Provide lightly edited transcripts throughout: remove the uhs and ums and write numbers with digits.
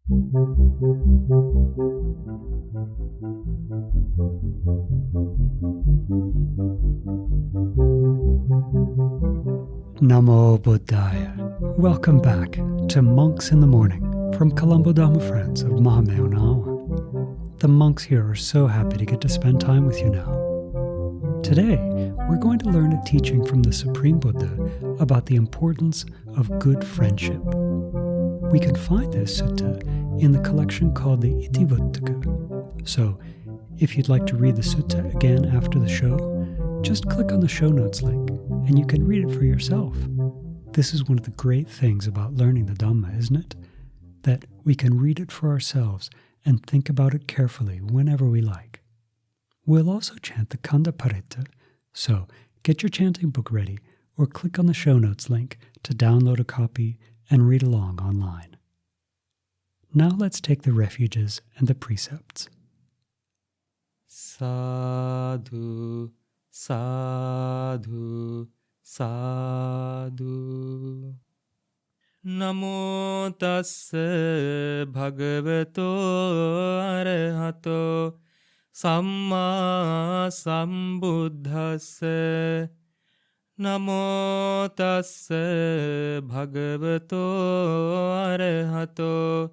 Namo Buddhaya. Welcome back to Monks in the Morning from Colombo Dhamma Friends of Mahamevnawa. The monks here are so happy to get to spend time with you now. Today, we're going to learn a teaching from the Supreme Buddha about the importance of good friendship. We can find this sutta in the collection called the Itivuttaka. So, if you'd like to read the sutta again after the show, just click on the show notes link and you can read it for yourself. This is one of the great things about learning the Dhamma, isn't it? That we can read it for ourselves and think about it carefully whenever we like. We'll also chant the Khanda Paritta, so get your chanting book ready or click on the show notes link to download a copy and read along online. Now let's take the refuges and the precepts. Sadhu, sadhu, sadhu. Namo tassa bhagavato arahato samma sambuddhassa. Namo tassa bhagavato arahato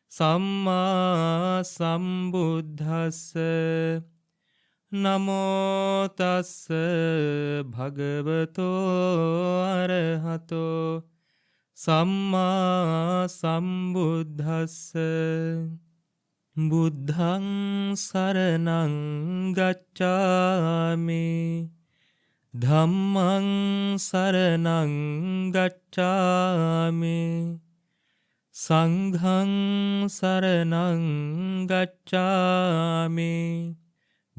samma sambuddhassa. Namo tassa bhagavato arahato samma sambuddhassa. Buddhaṃ saraṇaṃ gacchāmi. Dhammaṃ saraṇaṃ gacchāmi. Saṅghaṃ saraṇaṃ gacchāmi.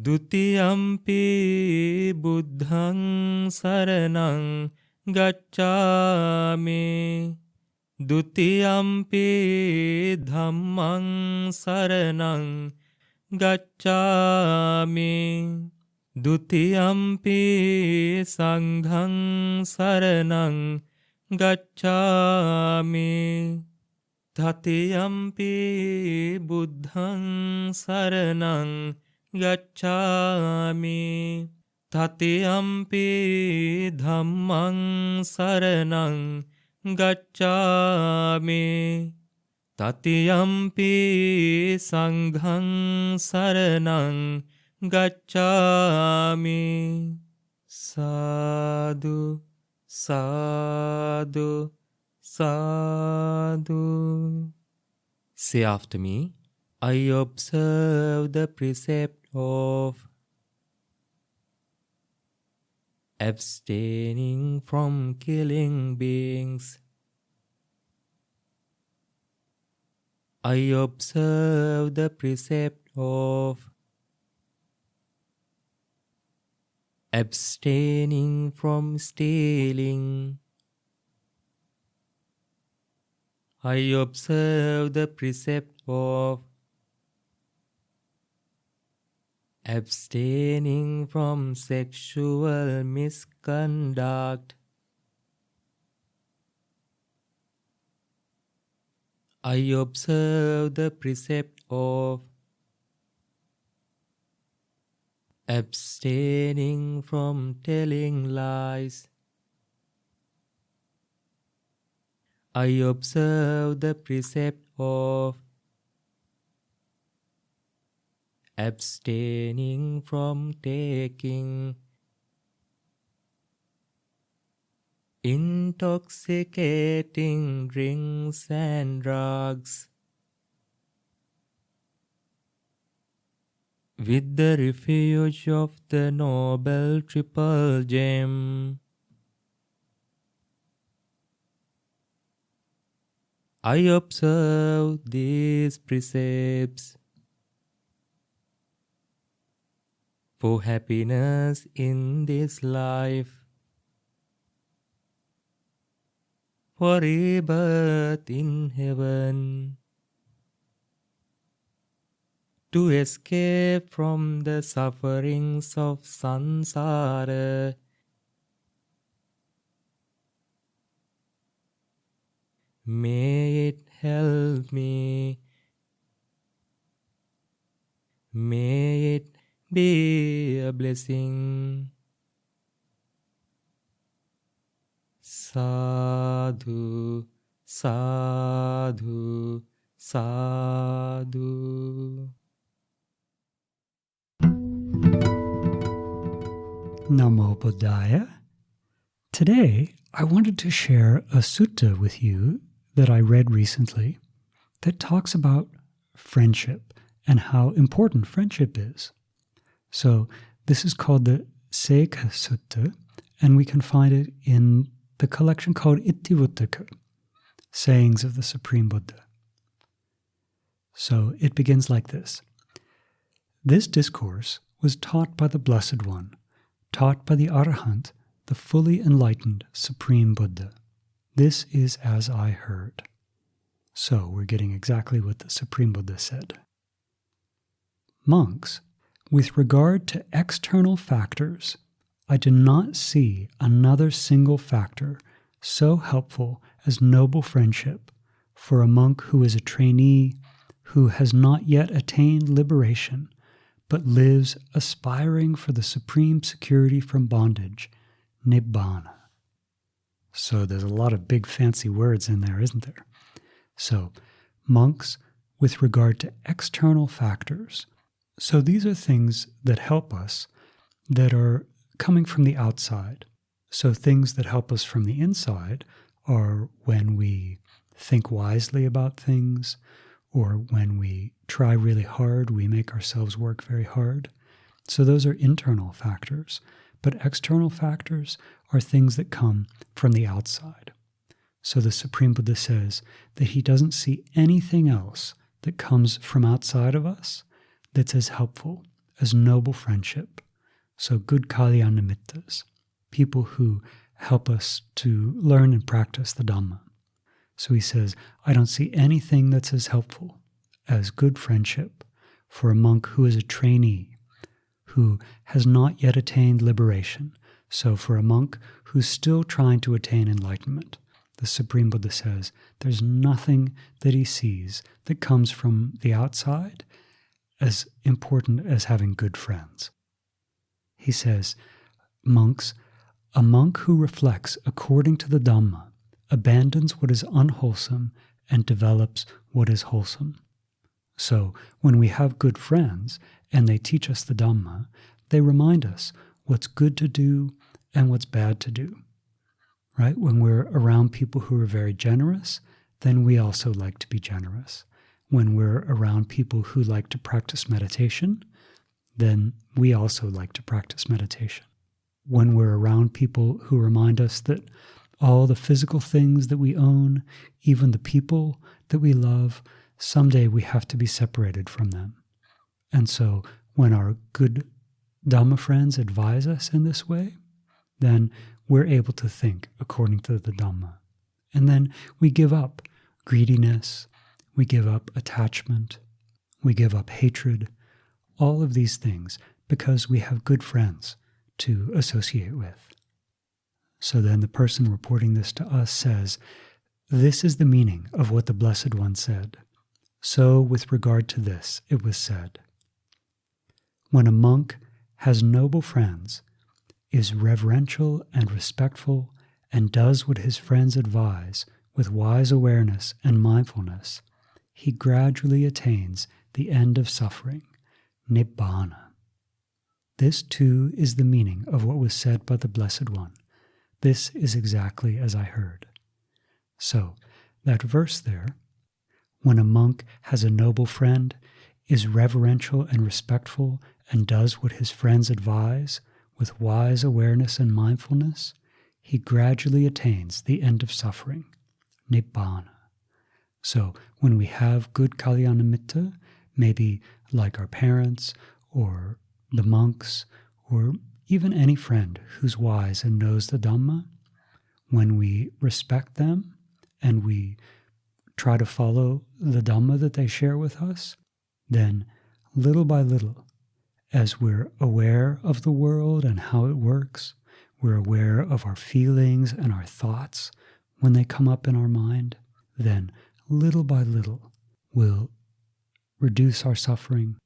Dutiyampi buddhaṃ saraṇaṃ gacchāmi. Dutiyampi dhammaṃ saraṇaṃ gacchāmi. Dutiyampi saṅghaṃ saraṇaṃ gacchāmi. Tatiyampi buddhaṃ saraṇaṃ gacchāmi. Tatiyampi dhammaṃ saraṇaṃ gacchāmi. Tatiyampi saṅghaṃ saraṇaṃ gacchāmi. Sadhu, sadhu, sadhu. Say after me. I observe the precept of abstaining from killing beings. I observe the precept of abstaining from stealing. I observe the precept of abstaining from sexual misconduct. I observe the precept of abstaining from telling lies. I observe the precept of abstaining from taking intoxicating drinks and drugs. With the refuge of the Noble Triple Gem, I observe these precepts for happiness in this life, for rebirth in heaven, to escape from the sufferings of samsara. May it help me May it be a blessing. Sadhu, sadhu, sadhu. Namo Buddhaya. Today, I wanted to share a sutta with you that I read recently that talks about friendship and how important friendship is. So this is called the Sekha Sutta, and we can find it in the collection called Itivuttaka, Sayings of the Supreme Buddha. So it begins like this. This discourse was taught by the Blessed One, taught by the Arahant, the fully enlightened Supreme Buddha. This is as I heard. So we're getting exactly what the Supreme Buddha said. Monks, with regard to external factors, I do not see another single factor so helpful as noble friendship for a monk who is a trainee, who has not yet attained liberation, but lives aspiring for the supreme security from bondage, Nibbana. So there's a lot of big fancy words in there, isn't there? So, monks with regard to external factors. So these are things that help us that are coming from the outside. So things that help us from the inside are when we think wisely about things, or when we try really hard, we make ourselves work very hard. So those are internal factors. But external factors are things that come from the outside. So the Supreme Buddha says that he doesn't see anything else that comes from outside of us that's as helpful as noble friendship. So good Kalyanamitas, people who help us to learn and practice the Dhamma. So he says, I don't see anything that's as helpful as good friendship for a monk who is a trainee, who has not yet attained liberation. So for a monk who's still trying to attain enlightenment, the Supreme Buddha says there's nothing that he sees that comes from the outside as important as having good friends. He says, monks, a monk who reflects according to the Dhamma abandons what is unwholesome and develops what is wholesome. So when we have good friends and they teach us the Dhamma, they remind us what's good to do and what's bad to do. Right? When we're around people who are very generous, then we also like to be generous. When we're around people who like to practice meditation, then we also like to practice meditation. When we're around people who remind us that all the physical things that we own, even the people that we love, someday we have to be separated from them. And so when our good Dhamma friends advise us in this way, then we're able to think according to the Dhamma. And then we give up greediness, we give up attachment, we give up hatred, all of these things because we have good friends to associate with. So then the person reporting this to us says, this is the meaning of what the Blessed One said. So with regard to this, it was said, when a monk has noble friends, is reverential and respectful, and does what his friends advise with wise awareness and mindfulness, he gradually attains the end of suffering, Nibbana. This too is the meaning of what was said by the Blessed One. This is exactly as I heard. So, that verse there, when a monk has a noble friend, is reverential and respectful, and does what his friends advise, with wise awareness and mindfulness, he gradually attains the end of suffering, Nibbana. So when we have good Kalyanamitta, maybe like our parents or the monks or even any friend who's wise and knows the Dhamma, when we respect them and we try to follow the Dhamma that they share with us, then little by little, as we're aware of the world and how it works, we're aware of our feelings and our thoughts when they come up in our mind, then little by little we'll reduce our suffering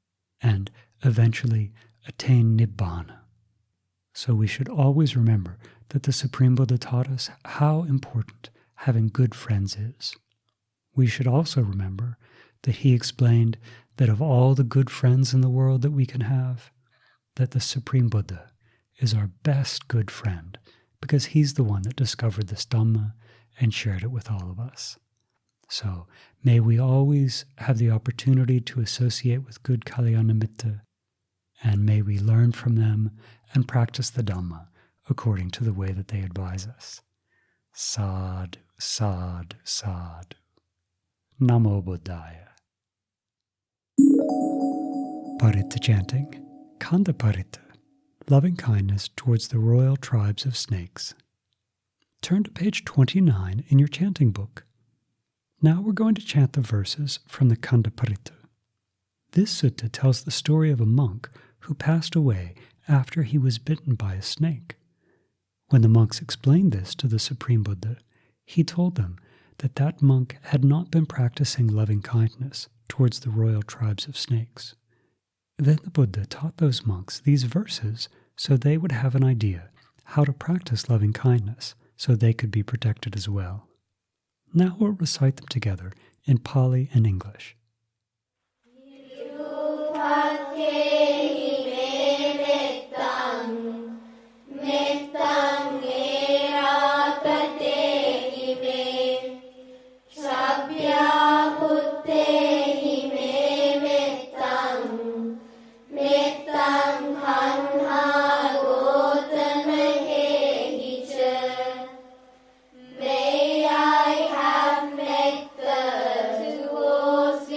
and eventually attain Nibbana. So we should always remember that the Supreme Buddha taught us how important having good friends is. We should also remember that he explained that of all the good friends in the world that we can have, that the Supreme Buddha is our best good friend because he's the one that discovered this Dhamma and shared it with all of us. So may we always have the opportunity to associate with good Kalyanamitta, and may we learn from them and practice the Dhamma according to the way that they advise us. Sadhu, sadhu, sadhu. Namo Buddhaya. Paritta chanting. Khanda Paritta. Loving kindness towards the royal tribes of snakes. Turn to page 29 in your chanting book. Now we're going to chant the verses from the Khanda Paritta. This sutta tells the story of a monk who passed away after he was bitten by a snake. When the monks explained this to the Supreme Buddha, he told them that that monk had not been practicing loving kindness towards the royal tribes of snakes. Then the Buddha taught those monks these verses so they would have an idea how to practice loving kindness so they could be protected as well. Now we'll recite them together in Pali and English. May I have metta towards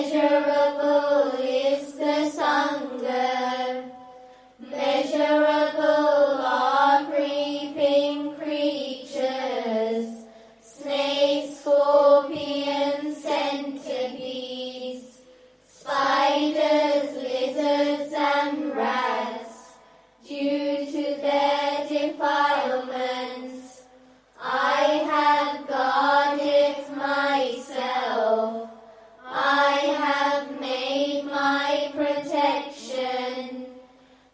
Measurable is the Sangha, measurable are creeping creatures, snakes, scorpions, centipedes, spiders, lizards, and rats. Due to their defilements, I have guarded myself. I have made my protection.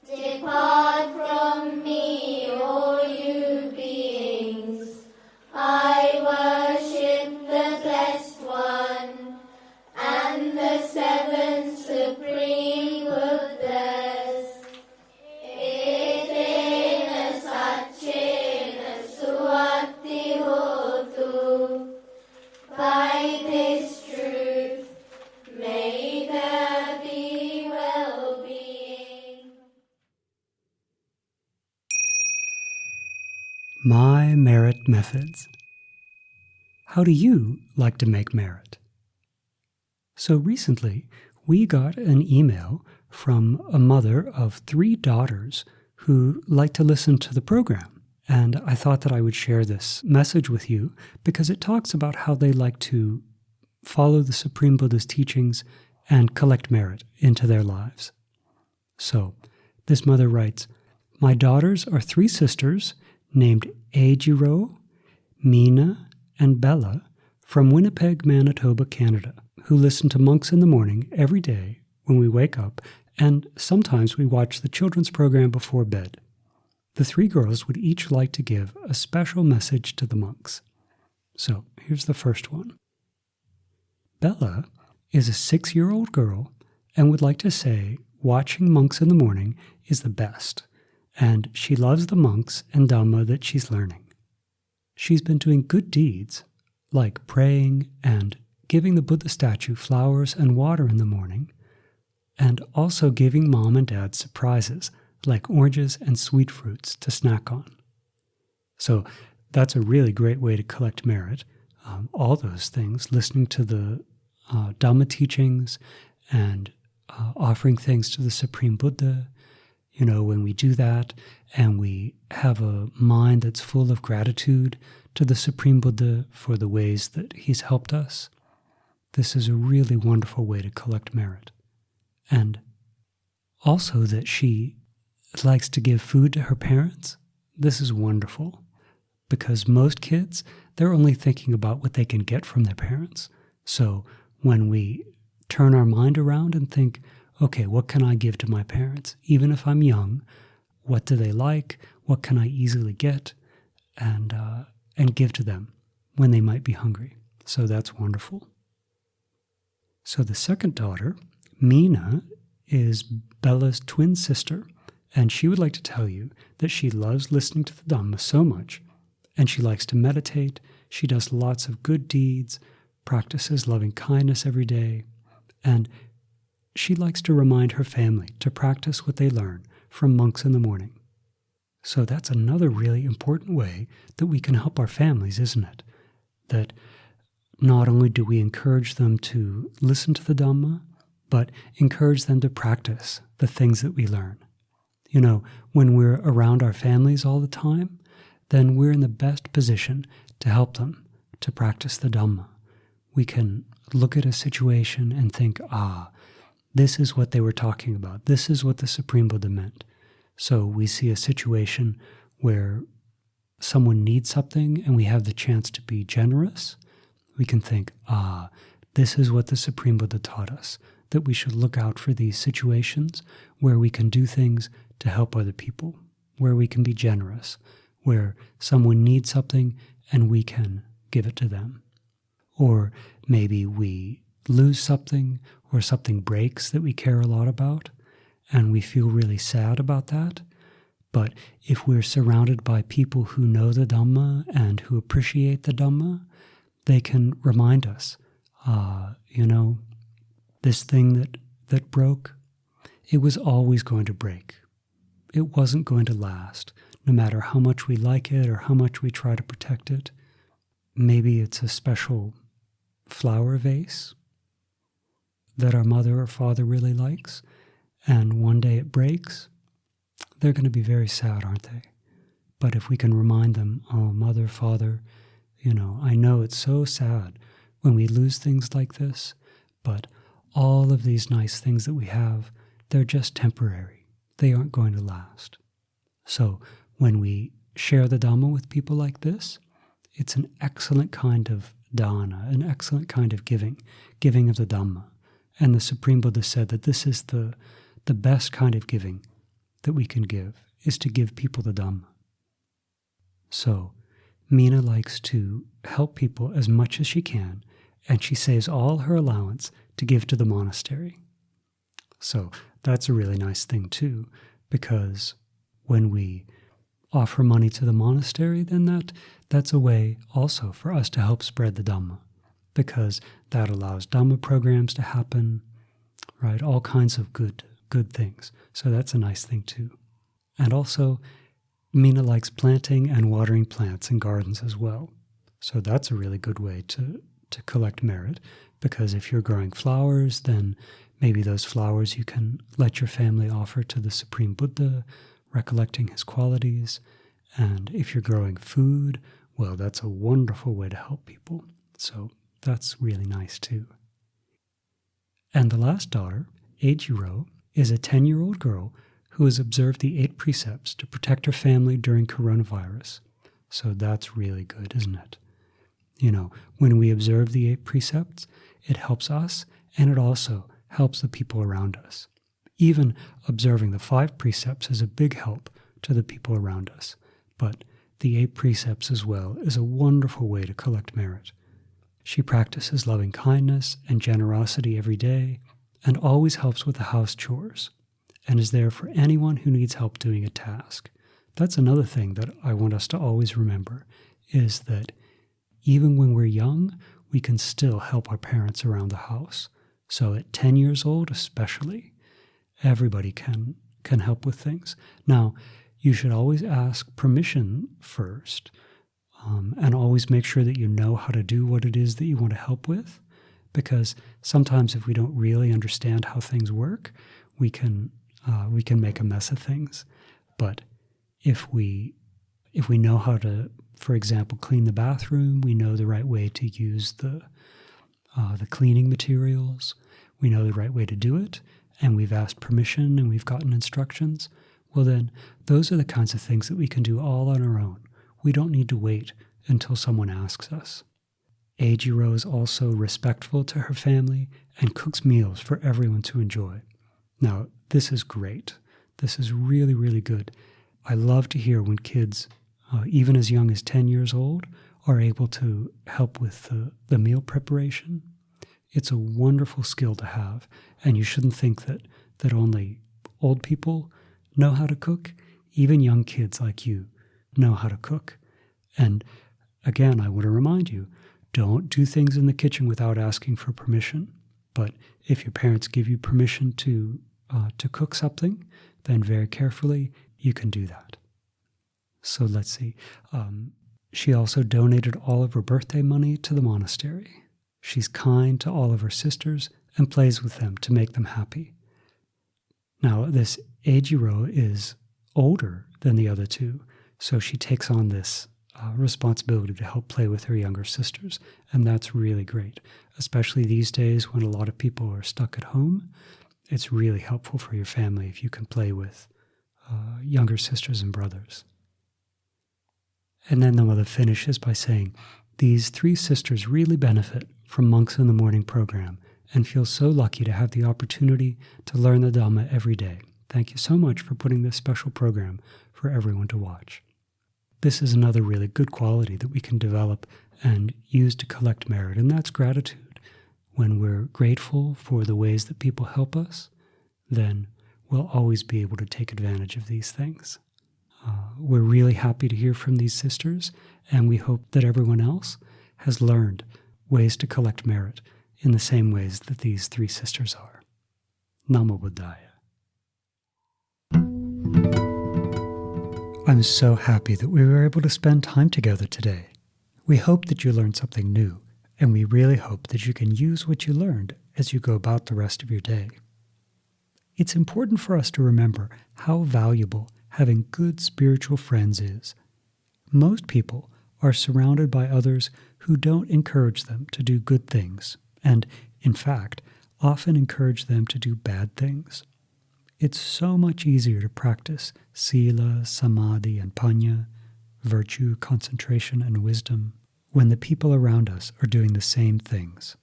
Depart from me, all you beings. I worship the Blessed One and the seven Supreme Buddhas. Etena Satchena Suwati Hotu. By this truth, may there be well-being. My merit methods. How do you like to make merit? So recently, we got an email from a mother of 3 daughters who like to listen to the program. And I thought that I would share this message with you because it talks about how they like to follow the Supreme Buddha's teachings and collect merit into their lives. So, this mother writes, "My daughters are 3 sisters named Eijiro, Mina, and Bella from Winnipeg, Manitoba, Canada, who listen to Monks in the Morning every day when we wake up, and sometimes we watch the children's program before bed. The 3 girls would each like to give a special message to the monks. So, here's the first one. Bella is a 6-year-old girl and would like to say watching Monks in the Morning is the best, and she loves the monks and Dhamma that she's learning. She's been doing good deeds, like praying and giving the Buddha statue flowers and water in the morning, and also giving Mom and Dad surprises, like oranges and sweet fruits to snack on. So that's a really great way to collect merit. All those things, listening to the Dhamma teachings and offering things to the Supreme Buddha. You know, when we do that and we have a mind that's full of gratitude to the Supreme Buddha for the ways that he's helped us, this is a really wonderful way to collect merit. And also that she likes to give food to her parents. This is wonderful because most kids, they're only thinking about what they can get from their parents. So when we turn our mind around and think, okay, what can I give to my parents? Even if I'm young, what do they like? What can I easily get? And give to them when they might be hungry. So that's wonderful. So the second daughter, Mina, is Bella's twin sister, and she would like to tell you that she loves listening to the Dhamma so much, and she likes to meditate. She does lots of good deeds, practices loving kindness every day, and she likes to remind her family to practice what they learn from Monks in the Morning. So that's another really important way that we can help our families, isn't it? That not only do we encourage them to listen to the Dhamma, but encourage them to practice the things that we learn. You know, when we're around our families all the time, then we're in the best position to help them to practice the Dhamma. We can look at a situation and think, this is what they were talking about. This is what the Supreme Buddha meant. So we see a situation where someone needs something and we have the chance to be generous. We can think, this is what the Supreme Buddha taught us, that we should look out for these situations where we can do things to help other people, where we can be generous, where someone needs something and we can give it to them. Or maybe we lose something or something breaks that we care a lot about and we feel really sad about that. But if we're surrounded by people who know the Dhamma and who appreciate the Dhamma, they can remind us, this thing that broke, it was always going to break. It wasn't going to last, no matter how much we like it or how much we try to protect it. Maybe it's a special flower vase. that our mother or father really likes, and one day it breaks, they're going to be very sad, aren't they? But if we can remind them, oh, mother, father, I know it's so sad when we lose things like this, but all of these nice things that we have, they're just temporary. They aren't going to last. So when we share the Dhamma with people like this, it's an excellent kind of dana, an excellent kind of giving of the Dhamma. And the Supreme Buddha said that this is the best kind of giving that we can give, is to give people the Dhamma. So Mina likes to help people as much as she can, and she saves all her allowance to give to the monastery. So that's a really nice thing too, because when we offer money to the monastery, then that's a way also for us to help spread the Dhamma, because that allows Dhamma programs to happen, right? All kinds of good things. So that's a nice thing too. And also, Mina likes planting and watering plants in gardens as well. So that's a really good way to collect merit, because if you're growing flowers, then maybe those flowers you can let your family offer to the Supreme Buddha, recollecting his qualities. And if you're growing food, well, that's a wonderful way to help people. So that's really nice too. And the last daughter, Eijiro, is a 10-year-old girl who has observed the 8 precepts to protect her family during coronavirus. So that's really good, isn't it? When we observe the 8 precepts, it helps us, and it also helps the people around us. Even observing the 5 precepts is a big help to the people around us. But the 8 precepts as well is a wonderful way to collect merit. She practices loving kindness and generosity every day, and always helps with the house chores, and is there for anyone who needs help doing a task. That's another thing that I want us to always remember, is that even when we're young, we can still help our parents around the house. So at 10 years old especially, everybody can help with things. Now, you should always ask permission first, and always make sure that you know how to do what it is that you want to help with, because sometimes if we don't really understand how things work, we can make a mess of things. But if we know how to, for example, clean the bathroom, we know the right way to use the cleaning materials, we know the right way to do it, and we've asked permission and we've gotten instructions, well then, those are the kinds of things that we can do all on our own. We don't need to wait until someone asks us. Eijiro is also respectful to her family and cooks meals for everyone to enjoy. Now, this is great. This is really, really good. I love to hear when kids, even as young as 10 years old, are able to help with the meal preparation. It's a wonderful skill to have, and you shouldn't think that only old people know how to cook. Even young kids like you know how to cook. And again, I want to remind you, don't do things in the kitchen without asking for permission. But if your parents give you permission to cook something, then very carefully you can do that. So let's see. She also donated all of her birthday money to the monastery. She's kind to all of her sisters and plays with them to make them happy. Now, this Eijiro is older than the other two, so she takes on this responsibility to help play with her younger sisters, and that's really great, especially these days when a lot of people are stuck at home. It's really helpful for your family if you can play with younger sisters and brothers. And then the mother finishes by saying, these 3 sisters really benefit from Monks in the Morning program and feel so lucky to have the opportunity to learn the Dhamma every day. Thank you so much for putting this special program for everyone to watch. This is another really good quality that we can develop and use to collect merit, and that's gratitude. When we're grateful for the ways that people help us, then we'll always be able to take advantage of these things. We're really happy to hear from these sisters, and we hope that everyone else has learned ways to collect merit in the same ways that these 3 sisters are. Namo Buddhaya. I'm so happy that we were able to spend time together today. We hope that you learned something new and we really hope that you can use what you learned as you go about the rest of your day. It's important for us to remember how valuable having good spiritual friends is. Most people are surrounded by others who don't encourage them to do good things, and, in fact, often encourage them to do bad things. It's so much easier to practice sila, samadhi, and panya, virtue, concentration, and wisdom, when the people around us are doing the same things.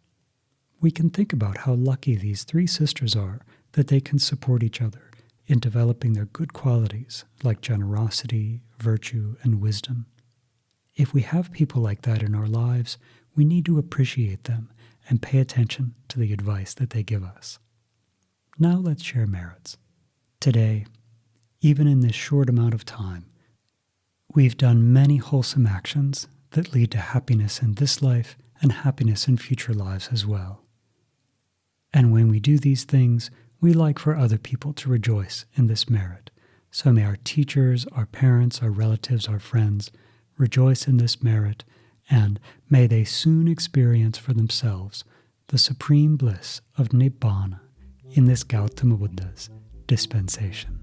We can think about how lucky these three sisters are that they can support each other in developing their good qualities like generosity, virtue, and wisdom. If we have people like that in our lives, we need to appreciate them and pay attention to the advice that they give us. Now let's share merits. Today, even in this short amount of time, we've done many wholesome actions that lead to happiness in this life and happiness in future lives as well. And when we do these things, we like for other people to rejoice in this merit. So may our teachers, our parents, our relatives, our friends rejoice in this merit, and may they soon experience for themselves the supreme bliss of Nibbana in this Gautama Buddha's dispensation.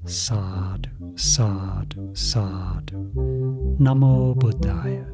Sadhu, sadhu, sadhu. Namo Buddhaya.